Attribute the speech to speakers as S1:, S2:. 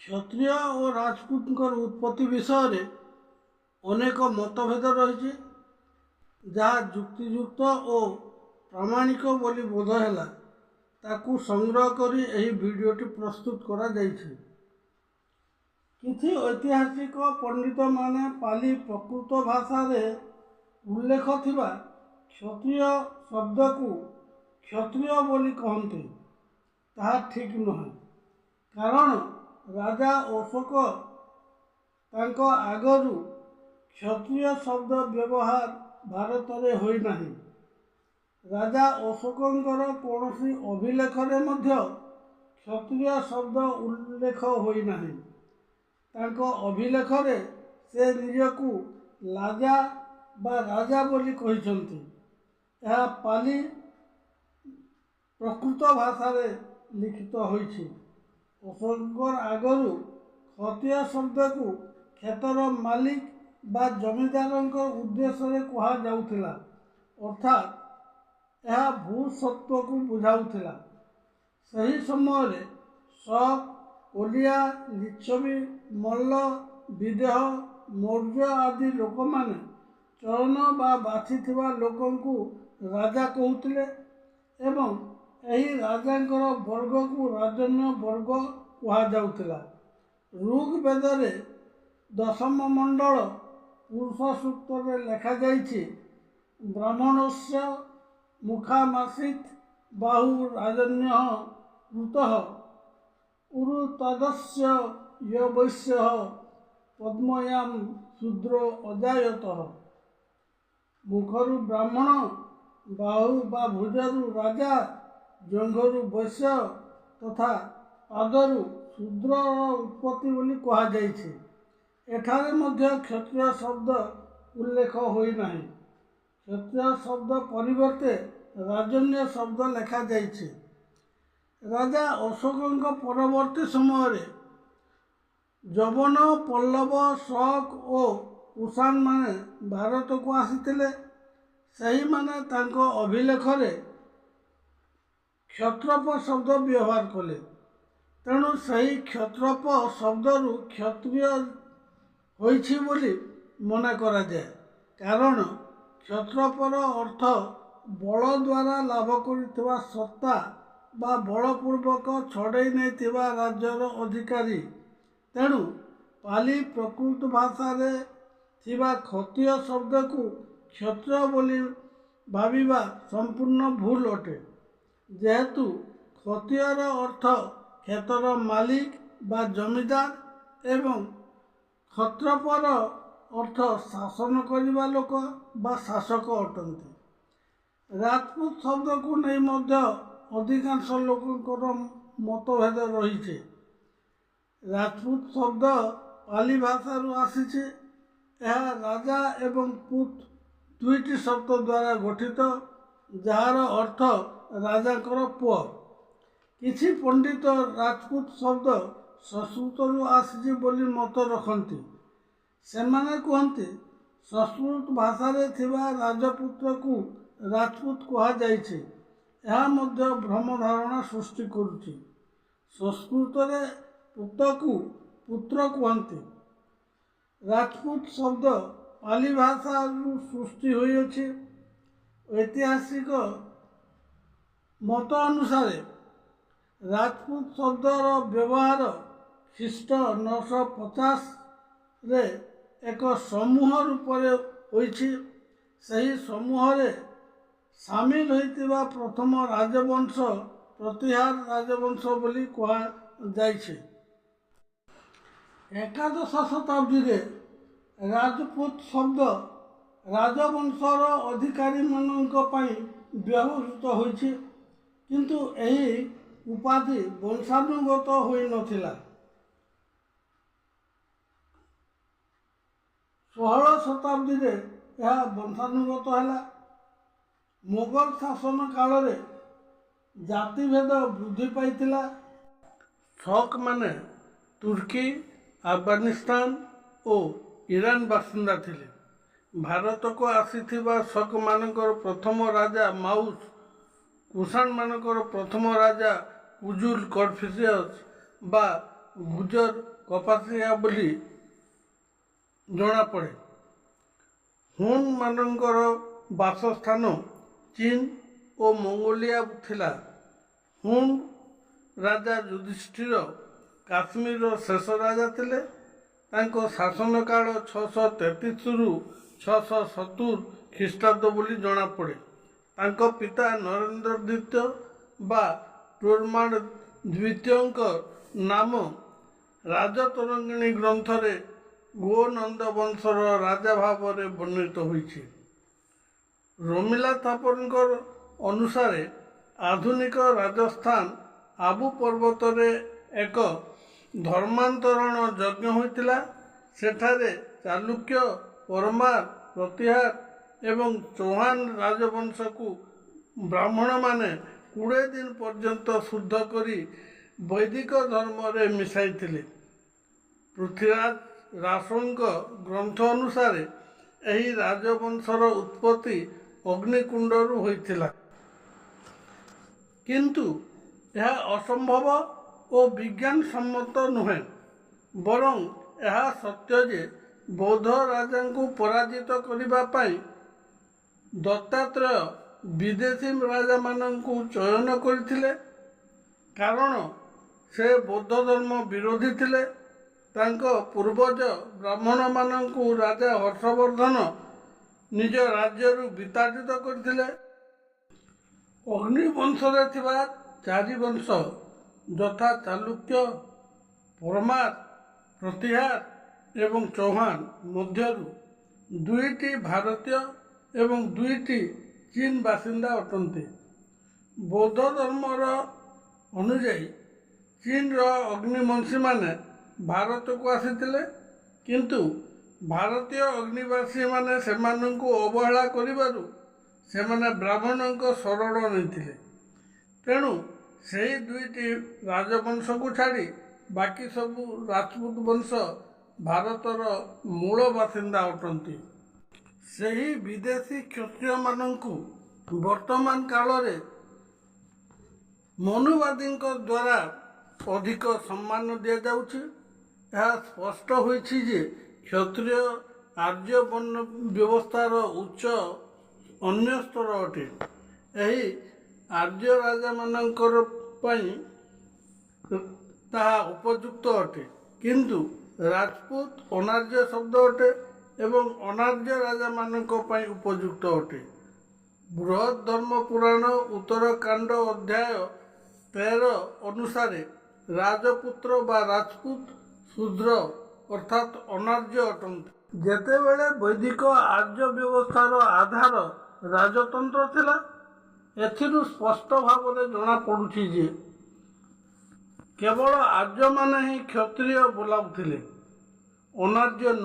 S1: क्षत्रिय और राजपूत उत्पत्ति विषय अनेक मतभेद रही जहाँ युक्तियुक्त और प्रामाणिक बोली बोध है ताकू संग्रह करी एही वीडियोटी प्रस्तुत करा जायछि। किछि ऐतिहासिक पंडित माने पाली प्रकृत भाषा रे उल्लेख थिबा क्षत्रिय शब्द को क्षत्रिय बोली कहते ताहा ठीक नुहे, कारण राजा अशोक तांको आगरू क्षत्रिय शब्द व्यवहार भारत में होई नाही। राजा अशोकंकर कौनसी अभिलेख रे मध्य क्षत्रिय शब्द उल्लेख होई नाही। तांको अभिलेख रे से निजकू लाजा बा राजा बोली कहिसंती। यह पाली प्रकृत भाषा रे लिखित होइछि। अशोकर आगरू क्षत्रिय शब्द को क्षेतर मालिक बा जमीदार उद्देश्य रे कहा जाउथिला, अर्थात यह भूसत्व को बुझाउथिला। सही समय रे शक, कोलिया, लिच्छवी, मल्ल, विदेह, मौर्य आदि लोक माने चरण बा बाछिथिबा लोकंकु राजा कहउथिले एवं एही राजांकर वर्ग को राजन्य वर्ग कहा जाउथिला। ऋग्वेद रे दशम मंडल पुरुष सूक्त रे लेखा जाइछि, ब्राह्मणस्य मुखामासीत बाहु राजन्य ऋतः उरुतदस्य यवैश्य पद्मयाम शूद्रो अजायतः। मुखरु ब्राह्मण, बाहु बा भुजरु राजा, जंघरु वैश्य तथा पादरु शूद्र उत्पत्ति बोली कहा जाइछि। एठारे मध्य क्षत्रिय शब्द उल्लेख होई नाही। क्षत्रिय शब्द परिवर्ते राजन्य शब्द लेखा जाइछि। राजा अशोक परवर्ती समय रे जवन, पल्लव, शक और कुषाण माने भारत को आसीथिले। सही माने तांको अभिलेख रे क्षत्रप शब्द व्यवहार कले। तेणु सही क्षत्रप शब्दरु क्षत्रिय होइछि बोली मना करा जाए, कारण क्षत्रपर अर्थ बल द्वारा लाभ करिथिबा सत्ता बा बलपूर्वक छड़ई नैथिबा राज्यर अधिकारी। तेणु पाली प्रकृत भाषा रे थिबा क्षत्रिय शब्द को क्षत्रिय बोली भाविबा संपूर्ण भूल अटे। जेहेतु क्षत्रियर अर्थ क्षेतर मालिक बा जमीदार एवं क्षत्रपर अर्थ शासन करिबा लोक बा शासक अटंती। राजपूत शब्द को नहीं मध्य अधिकांश लोकंकर मतभेद रही। राजपूत शब्द पाली भाषा रु आसीছে। यह राजा एवं पूत दुईटी शब्द द्वारा गठित, जार अर्थ राजाकर पुଅ। किछि पंडित राजपूत शब्द संस्कृत रु आसीଛି बोली मत रखती। सेमाने कहते संस्कृत भाषा रे थिबा राजपुत्र को राजपूत कहा जाइछि। यह मध्य भ्रम धारणा सृष्टि करुछि। संस्कृत रे पुत्र को पुत्र कहते। राजपूत शब्द पाली भाषा रु सृष्टि होई अछि। ऐतिहासिक मत अनुसार राजपूत शब्दर व्यवहार ख्रीष्ट 950 रे एक समूह रूप होइछि। सही समूह रे सामिल होइतिबा प्रथम राजवंश प्रतिहार राजवंश बोली कहा जाइछि। एकादश शताब्दी रे राजपूत शब्द राजवंशर अधिकारी मानक पई व्यवहृत होइछि, किंतु एही उपाधि वंशानुगत होई नथिला। 16 शताब्दी रे यह वंशानुगत हैला। मोगल शासन काल रे जातिभेद वृद्धि पाइथिला। शक माने तुर्की, अफगानिस्तान और ईरान बासिंदा थिले। भारत को आसीथिबा शक मानकर प्रथम राजा माउस, कुषाण मानकर प्रथम राजा कुजुल कन्फ्यूशियस बा ଗୁଜର କପାସିଆ ବୋଲି ଜଣାପଡ଼େ। ହୁନ୍ମାନଙ୍କର ବାସସ୍ଥାନ ଚୀନ ଓ ମଙ୍ଗୋଲିଆ ଥିଲା। ହୁନ୍ ରାଜା ଯୁଧିଷ୍ଠିର କାଶ୍ମୀରର ଶେଷ ରାଜା ଥିଲେ। ତାଙ୍କ ଶାସନକାଳ 633ରୁ 670 ଖ୍ରୀଷ୍ଟାବ୍ଦ ବୋଲି ଜଣାପଡ଼େ। ତାଙ୍କ ପିତା ନରେନ୍ଦ୍ର ଦ୍ୱିତୀୟ ବା ଟୋରମାଣ ଦ୍ୱିତୀୟଙ୍କ ନାମ ରାଜତରଙ୍ଗିଣୀ ଗ୍ରନ୍ଥରେ ଗୋନନ୍ଦ ବଂଶର ରାଜା ଭାବରେ ବର୍ଣ୍ଣିତ ହୋଇଛି। ରୋମିଲା ଥାପରଙ୍କ ଅନୁସାରେ ଆଧୁନିକ ରାଜସ୍ଥାନ ଆବୁ ପର୍ବତରେ ଏକ ଧର୍ମାନ୍ତରଣ ଯଜ୍ଞ ହୋଇଥିଲା। ସେଠାରେ ଚାଲୁକ୍ୟ, ପରମାର, ପ୍ରତିହାର ଏବଂ ଚୌହାନ ରାଜବଂଶକୁ ବ୍ରାହ୍ମଣମାନେ 20 ଦିନ ପର୍ଯ୍ୟନ୍ତ ଶୁଦ୍ଧ କରି ବୈଦିକ ଧର୍ମରେ ମିଶାଇଥିଲେ। ପୃଥ୍ୱୀରାଜ ରାସୋଙ୍କ ଗ୍ରନ୍ଥ ଅନୁସାରେ ଏହି ରାଜବଂଶର ଉତ୍ପତ୍ତି ଅଗ୍ନିକୁଣ୍ଡରୁ ହୋଇଥିଲା। କିନ୍ତୁ ଏହା ଅସମ୍ଭବ ଓ ବିଜ୍ଞାନ ସମ୍ମତ ନୁହେଁ। ବରଂ ଏହା ସତ୍ୟ ଯେ ବୌଦ୍ଧ ରାଜାଙ୍କୁ ପରାଜିତ କରିବା ପାଇଁ ଦତ୍ତାତ୍ରେୟ ବିଦେଶୀ ରାଜାମାନଙ୍କୁ ଚୟନ କରିଥିଲେ। କାରଣ ସେ ବୌଦ୍ଧ ଧର୍ମ ବିରୋଧୀ ଥିଲେ। ତାଙ୍କ ପୂର୍ବଜ ବ୍ରାହ୍ମଣମାନଙ୍କୁ ରାଜା ହର୍ଷବର୍ଦ୍ଧନ ନିଜ ରାଜ୍ୟରୁ ବିତାଡ଼ିତ କରିଥିଲେ। ଅଗ୍ନିବଂଶରେ ଥିବା 4 ବଂଶ ଯଥା ଚାଲୁକ୍ୟ, ପରମାର, ପ୍ରତିହାର ଏବଂ ଚୌହାନ ମଧ୍ୟରୁ 2ଟି ଭାରତୀୟ ଏବଂ 2ଟି ଚୀନ ବାସିନ୍ଦା ଅଟନ୍ତି। ବୌଦ୍ଧ ଧର୍ମର ଅନୁଯାୟୀ ଚୀନର ଅଗ୍ନିବଂଶୀମାନେ ଭାରତକୁ ଆସିଥିଲେ। କିନ୍ତୁ ଭାରତୀୟ ଅଗ୍ନିବାସୀମାନେ ସେମାନଙ୍କୁ ଅବହେଳା କରିବାରୁ ସେମାନେ ବ୍ରାହ୍ମଣଙ୍କ ଶରଣ ନେଇଥିଲେ। ତେଣୁ ସେହି 2ଟି ରାଜବଂଶକୁ ଛାଡ଼ି ବାକି ସବୁ ରାଜପୁତ ବଂଶ ଭାରତର ମୂଳ ବାସିନ୍ଦା ଅଟନ୍ତି। ସେହି ବିଦେଶୀ କ୍ଷତ୍ରିୟମାନଙ୍କୁ ବର୍ତ୍ତମାନ କାଳରେ ମନୁବାଦୀଙ୍କ ଦ୍ୱାରା ଅଧିକ ସମ୍ମାନ ଦିଆଯାଉଛି। ଏହା ସ୍ପଷ୍ଟ ହୋଇଛି ଯେ କ୍ଷତ୍ରିୟ ଆର୍ଯ୍ୟ ବର୍ଣ୍ଣ ବ୍ୟବସ୍ଥାର ଉଚ୍ଚ ଅନ୍ୟ ସ୍ତର ଅଟେ। ଏହି ଆର୍ଯ୍ୟ ରାଜାମାନଙ୍କର ପାଇଁ ତାହା ଉପଯୁକ୍ତ ଅଟେ। କିନ୍ତୁ ରାଜପୁତ ଅନାର୍ଯ୍ୟ ଶବ୍ଦ ଅଟେ ଏବଂ ଅନାର୍ଯ୍ୟ ରାଜାମାନଙ୍କ ପାଇଁ ଉପଯୁକ୍ତ ଅଟେ। ବୃହତ୍ ଧର୍ମ ପୁରାଣ ଉତ୍ତରକାଣ୍ଡ ଅଧ୍ୟାୟ 13 ଅନୁସାରେ ରାଜପୁତ୍ର ବା ରାଜପୁତ ଶୂଦ୍ର ଅର୍ଥାତ୍ ଅନାର୍ଯ୍ୟ ଅଟନ୍ତି। ଯେତେବେଳେ ବୈଦିକ ଆର୍ଯ୍ୟ ବ୍ୟବସ୍ଥାର ଆଧାର ରାଜତନ୍ତ୍ର ଥିଲା, ଏଥିରୁ ସ୍ପଷ୍ଟ ଭାବରେ ଜଣାପଡ଼ୁଛି ଯେ କେବଳ ଆର୍ଯ୍ୟମାନେ ହିଁ କ୍ଷତ୍ରିୟ ବୋଲାଉଥିଲେ, ଅନାର୍ଯ୍ୟ ନୁହେଁ।